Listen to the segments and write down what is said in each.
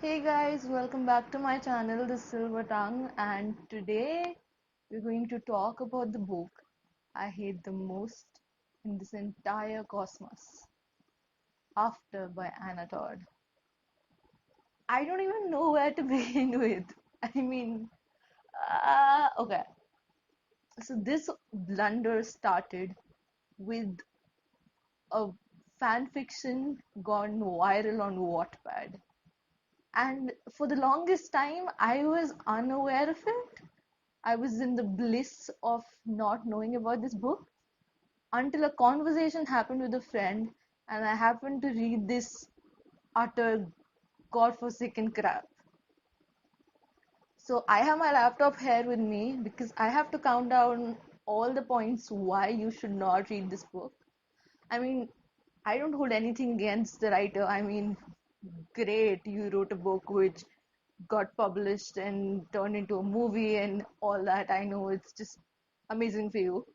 Hey guys, welcome back to my channel, The Silver Tongue, and today we're going to talk about the book I hate the most in this entire cosmos, After by Anna Todd. I don't even know where to begin with. I mean, okay, so this blunder started with a fan fiction gone viral on Wattpad. And for the longest time, I was unaware of it. I was in the bliss of not knowing about this book until a conversation happened with a friend, and I happened to read this utter godforsaken crap. So I have my laptop here with me because I have to count down all the points why you should not read this book. I mean, I don't hold anything against the writer. I mean, great, you wrote a book which got published and turned into a movie and all that. I know it's just amazing for you,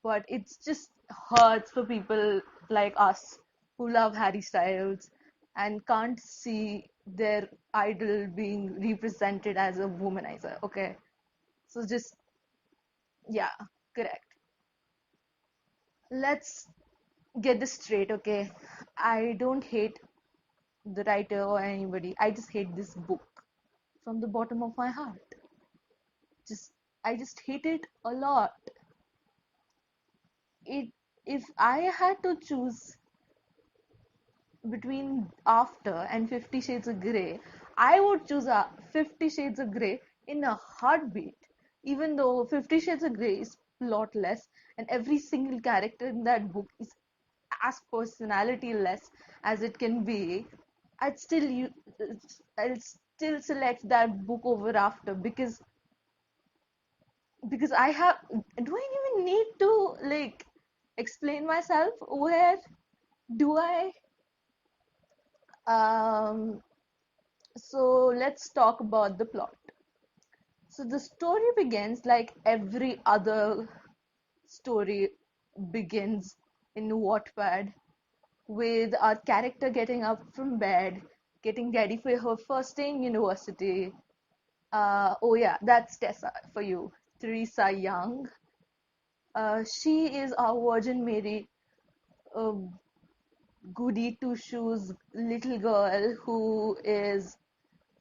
but it's just hurts for people like us who love Harry Styles and can't see their idol being represented as a womanizer. Okay, so just yeah, correct. Let's get this straight, okay? I don't hate the writer or anybody. I just hate this book from the bottom of my heart. Just I just hate it a lot. It if I had to choose between After and 50 Shades of Grey, I would choose 50 Shades of Grey in a heartbeat. Even though 50 Shades of Grey is plotless and every single character in that book is as personality-less as it can be, I'd still u- I'll still select that book over After because I have. Do I even need to like explain myself? Where do I? Um, so let's talk about the plot. So the story begins like every other story begins in Wattpad with our character getting up from bed, getting ready for her first day in university. Oh yeah, that's Tessa for you, Teresa Young. She is our Virgin Mary, uh, goody two shoes little girl who is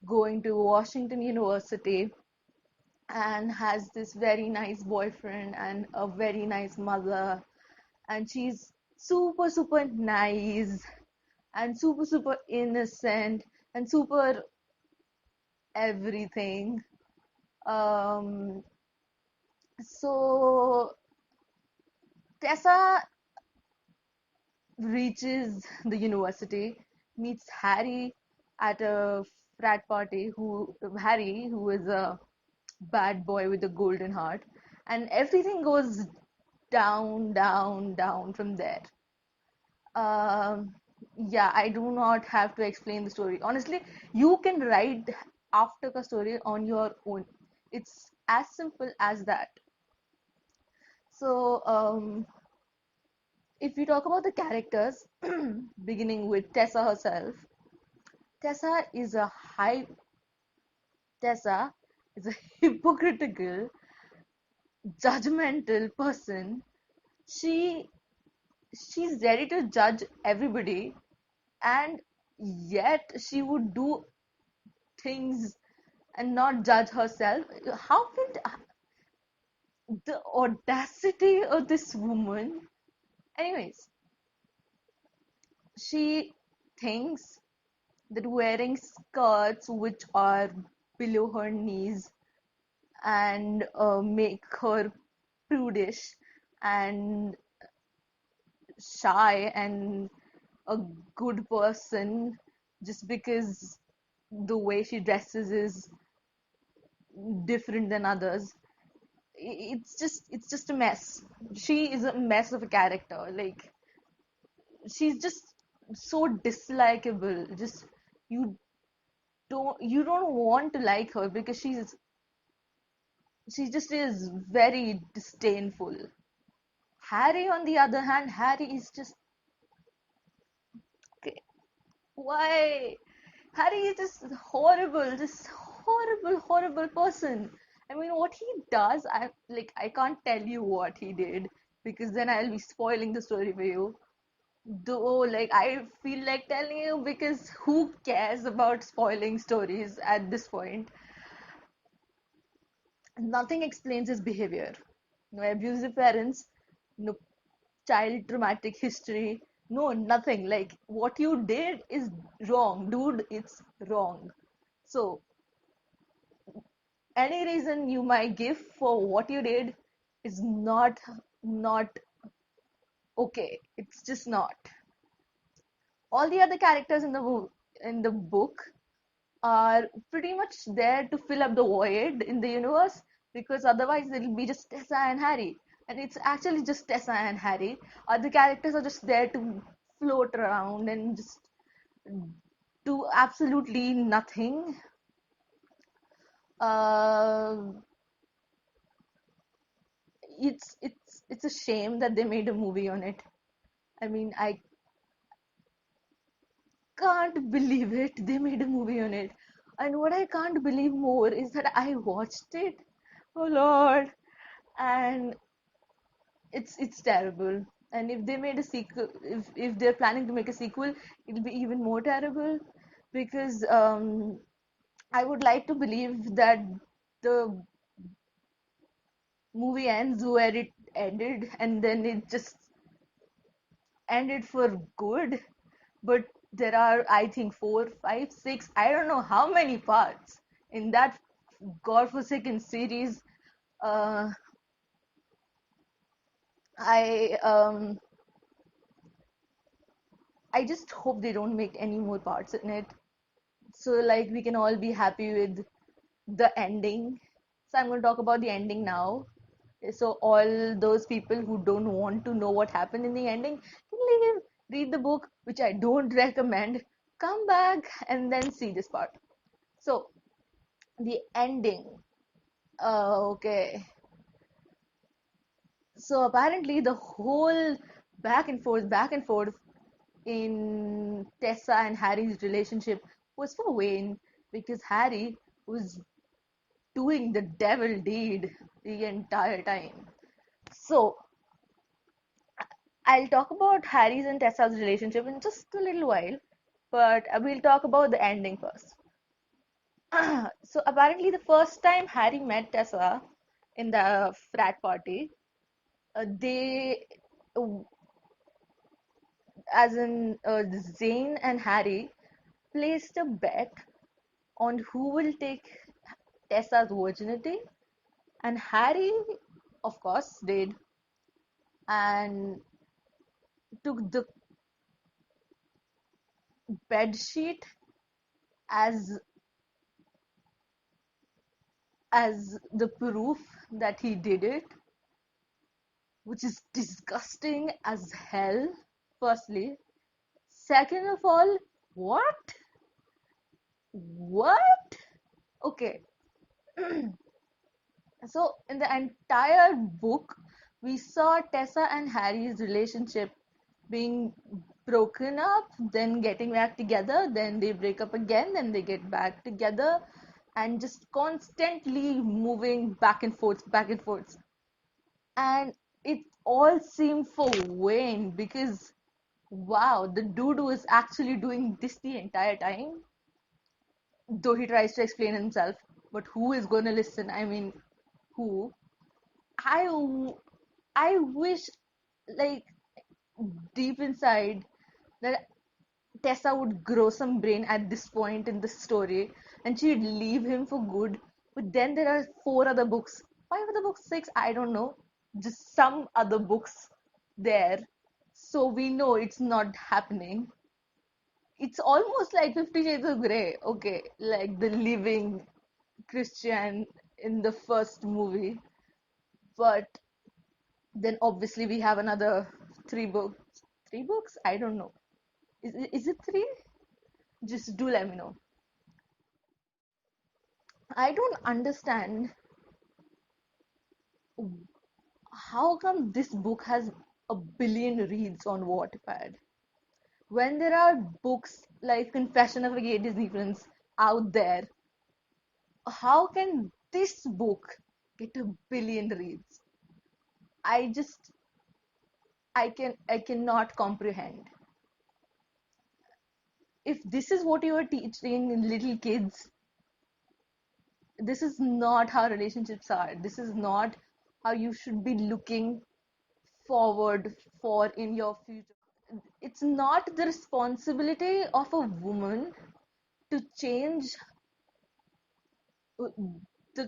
going to Washington University and has this very nice boyfriend and a very nice mother, and she's super nice and super innocent and super everything. um so Tessa reaches the university, meets Harry at a frat party, who is a bad boy with a golden heart, and everything goes down from there. Um, yeah, I do not have to explain the story. Honestly, you can write after the story on your own. It's as simple as that. So, if we talk about the characters, beginning with Tessa herself, Tessa is a high Tessa is a hypocritical, judgmental person. She she's ready to judge everybody, and yet she would do things and not judge herself. How can the audacity of this woman? Anyways, she thinks that wearing skirts which are below her knees and make her prudish and shy and a good person just because the way she dresses is different than others. It's just a mess. She is a mess of a character. Like, she's just so dislikable. Just you you don't want to like her because she just is very disdainful. Harry, on the other hand, Harry is just okay, why? Harry is just horrible, horrible person. I mean, what he does, I can't tell you what he did because then I'll be spoiling the story for you. Though, like, I feel like telling you because who cares about spoiling stories at this point? Nothing explains his behavior. No abusive parents, no child traumatic history, no nothing. Like, what you did is wrong, dude, it's wrong. So, any reason you might give for what you did is not okay. It's just not. All the other characters in the book are pretty much there to fill up the void in the universe because otherwise it'll be just Tessa and Harry. And it's actually just Tessa and Harry. Other characters are just there to float around and just do absolutely nothing. Uh, it's a shame that they made a movie on it. I mean, I can't believe it. They made a movie on it. And what I can't believe more is that I watched it. Oh Lord. And it's terrible. And if they made a sequel, if they're planning to make a sequel, it'll be even more terrible because I would like to believe that the movie ends where it ended and then it just ended for good. But there are, I think, four, five, six, I don't know how many parts in that godforsaken series. Uh, I I just hope they don't make any more parts in it. So like we can all be happy with the ending. So I'm going to talk about the ending now. So all those people who don't want to know what happened in the ending can leave, read the book, which I don't recommend. Come back and then see this part. So the ending. Okay. So apparently the whole back and forth in Tessa and Harry's relationship was for Wayne because Harry was doing the devil deed the entire time. So I'll talk about Harry's and Tessa's relationship in just a little while, but we'll talk about the ending first. So apparently the first time Harry met Tessa in the frat party, they as in Zane and Harry placed a bet on who will take Tessa's virginity, and Harry, of course, did, and took the bed sheet as the proof that he did it, which is disgusting as hell. Firstly, second of all, what? What? Okay, so in the entire book, we saw Tessa and Harry's relationship being broken up, then getting back together, then they break up again, then they get back together, and just constantly moving back and forth, back and forth. And it all seemed for Wayne because wow, the dude was actually doing this the entire time, though he tries to explain himself. But who is going to listen? I mean, who? I I wish, like, deep inside, that Tessa would grow some brain at this point in the story and she'd leave him for good. But then there are four other books, five other books, six, I don't know, just some other books there. So we know it's not happening. It's almost like 50 Shades of Grey, okay, like the living Christian in the first movie. But then obviously we have another three books. Three books? I don't know. Is it three? Just do let me know. I don't understand how come this book has a billion reads on Wattpad. when there are books like Confession of a Gay Disney Prince out there, how can this book get a billion reads? I just I cannot comprehend. If this is what you are teaching little kids, this is not how relationships are. This is not how you should be looking forward for in your future. It's not the responsibility of a woman to change the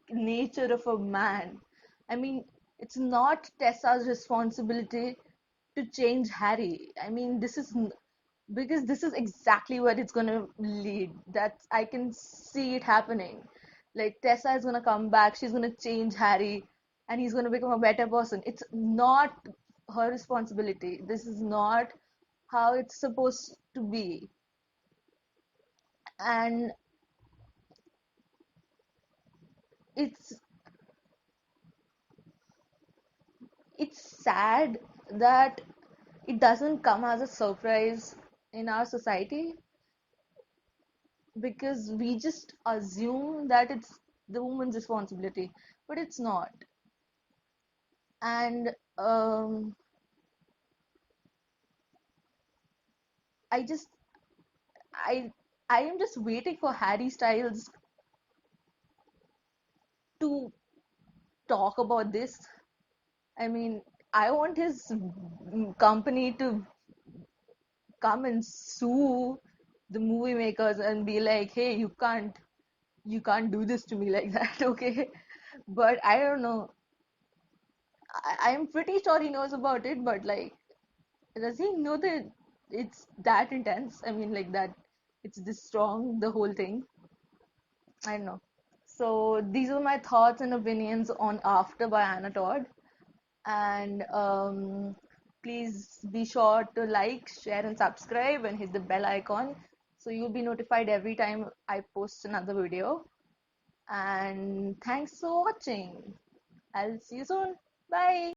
nature of a man. I mean, it's not Tessa's responsibility to change Harry. I mean, because this is exactly where it's gonna lead. That I can see it happening. Like Tessa is gonna come back, she's gonna change Harry, and he's gonna become a better person. It's not her responsibility. This is not how it's supposed to be. And it's it's sad that it doesn't come as a surprise in our society because we just assume that it's the woman's responsibility, but it's not. And I just I I am just waiting for Harry Styles to talk about this. I mean, I want his company to come and sue the movie makers and be like, "Hey, you can't do this to me like that," okay? But I don't know. I'm pretty sure he knows about it, but like, does he know that it's that intense? I mean, like that, it's this strong, the whole thing. I don't know. So these are my thoughts and opinions on After by Anna Todd. And please be sure to like, share, and subscribe, and hit the bell icon so you'll be notified every time I post another video. And thanks for watching. I'll see you soon. Bye.